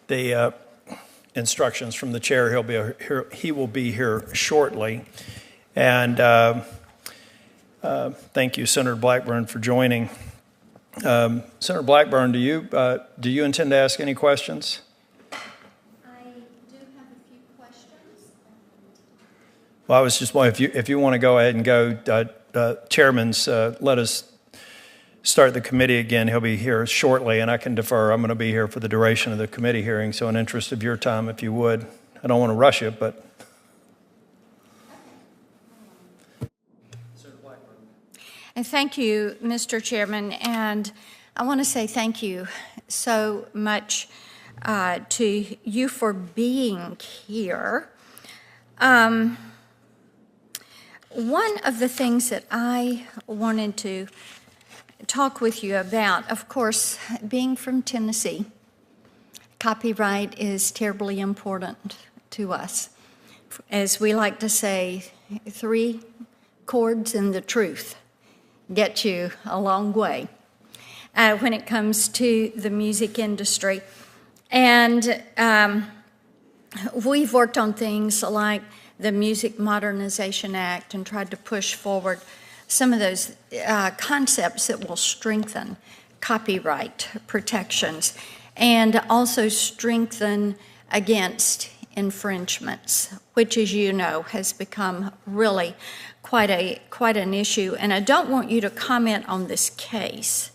the instructions from the chair. He will be here shortly. And thank you, Senator Blackburn, for joining. Senator Blackburn, do you intend to ask any questions? I do have a few questions. Well, I was just wondering if you want to go ahead and go. Chairman's let us start the committee again. He'll be here shortly, and I can defer. I'm going to be here for the duration of the committee hearing, so in interest of your time, if you would. I don't want to rush you, but... And thank you, Mr. Chairman, and I want to say thank you so much to you for being here. One of the things that I wanted to talk with you about, of course, being from Tennessee, copyright is terribly important to us. As we like to say, 3 chords and the truth get you a long way when it comes to the music industry. And we've worked on things like the Music Modernization Act and tried to push forward some of those concepts that will strengthen copyright protections and also strengthen against infringements, which, as you know, has become really quite an issue. And I don't want you to comment on this case,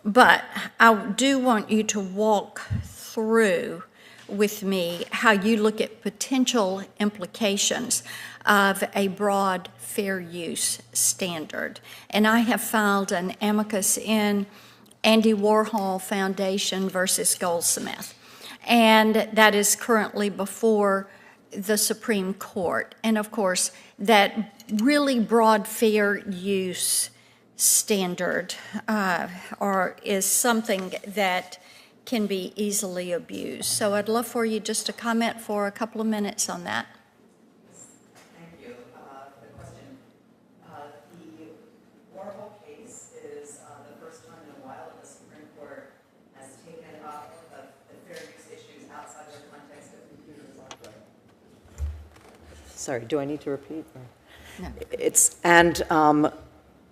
but I do want you to walk through with me how you look at potential implications of a broad fair use standard. And I have filed an amicus in Andy Warhol Foundation versus Goldsmith, and that is currently before the Supreme Court. And of course, that really broad fair use standard is something that can be easily abused. So I'd love for you just to comment for a couple of minutes on that. Thank you for the question. The Warhol case is the first time in a while that the Supreme Court has taken up the fair use issues outside of the context of computer software. Sorry, do I need to repeat? No.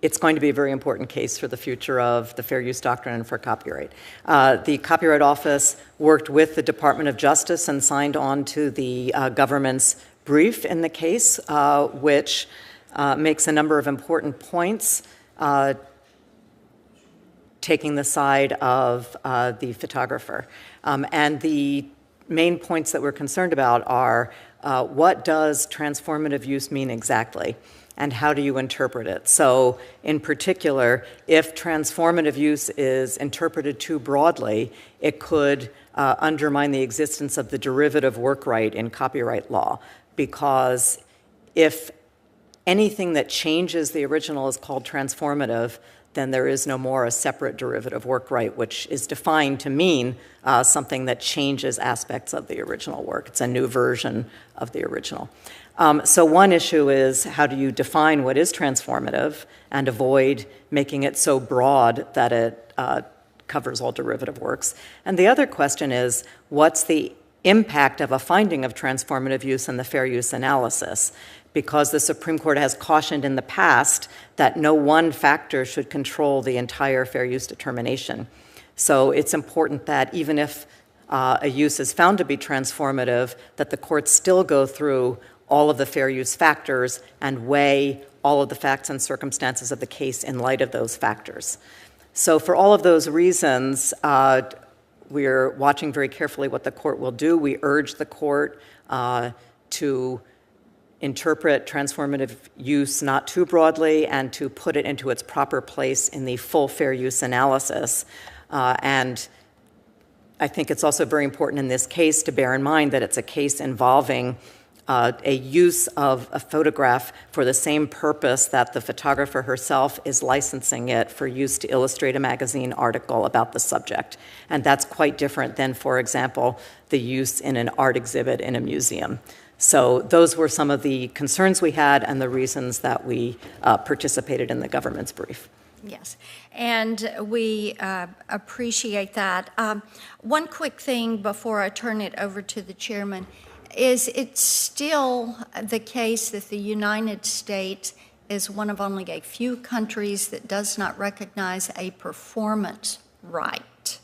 It's going to be a very important case for the future of the fair use doctrine and for copyright. The Copyright Office worked with the Department of Justice and signed on to the government's brief in the case, which makes a number of important points, taking the side of the photographer. And the main points that we're concerned about are what does transformative use mean exactly? And how do you interpret it? So in particular, if transformative use is interpreted too broadly, it could undermine the existence of the derivative work right in copyright law, because if anything that changes the original is called transformative, then there is no more a separate derivative work right, which is defined to mean something that changes aspects of the original work. It's a new version of the original. So one issue is, how do you define what is transformative and avoid making it so broad that it covers all derivative works? And the other question is, what's the impact of a finding of transformative use in the fair use analysis? Because the Supreme Court has cautioned in the past that no one factor should control the entire fair use determination. So it's important that even if a use is found to be transformative, that the courts still go through all of the fair use factors and weigh all of the facts and circumstances of the case in light of those factors. So for all of those reasons, we're watching very carefully what the court will do. We urge the court to interpret transformative use not too broadly and to put it into its proper place in the full fair use analysis. And I think it's also very important in this case to bear in mind that it's a case involving a use of a photograph for the same purpose that the photographer herself is licensing it for use to illustrate a magazine article about the subject. And that's quite different than, for example, the use in an art exhibit in a museum. So those were some of the concerns we had and the reasons that we participated in the government's brief. Yes, and we appreciate that. One quick thing before I turn it over to the chairman is it's still the case that the United States is one of only a few countries that does not recognize a performance right.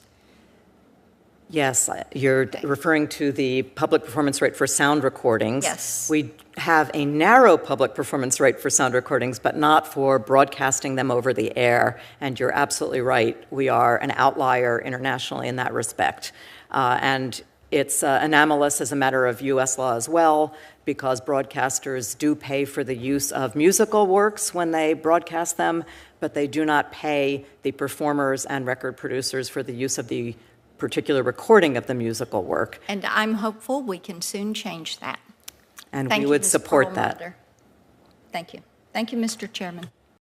Yes, you're referring to the public performance right for sound recordings. Yes. We have a narrow public performance right for sound recordings, but not for broadcasting them over the air. And you're absolutely right. We are an outlier internationally in that respect. And it's anomalous as a matter of U.S. law as well, because broadcasters do pay for the use of musical works when they broadcast them, but they do not pay the performers and record producers for the use of the particular recording of the musical work. And I'm hopeful we can soon change that. And Thank we you, would Ms. support that. Perlmutter. Thank you. Thank you, Mr. Chairman.